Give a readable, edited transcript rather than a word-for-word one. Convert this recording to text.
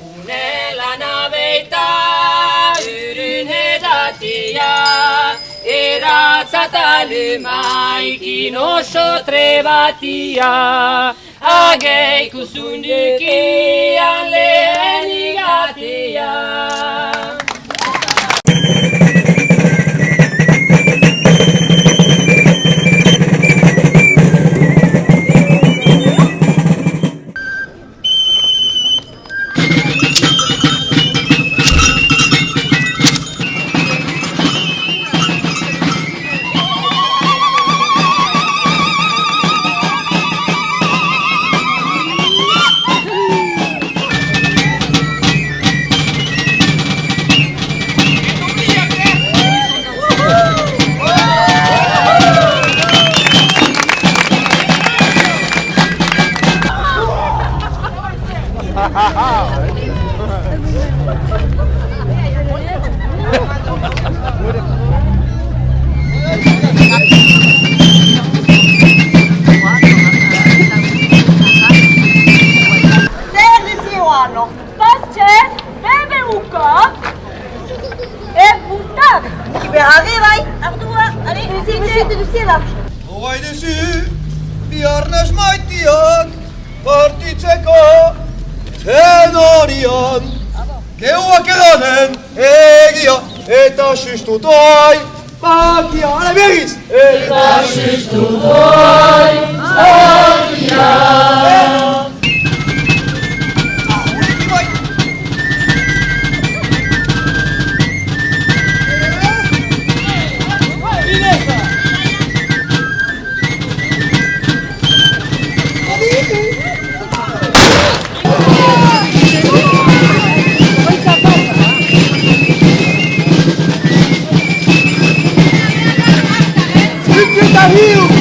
Unela nabeita yryn edatia, eratzatalumaikin oso trebatia, ageikusunikian lehen igatia. Hogei duzu, biharnez maitiak, partitzeko tenorian. Geuak edanen egia eta sustu doai, bakia, ale begiz! Eta sustu doai, bakia! Rio!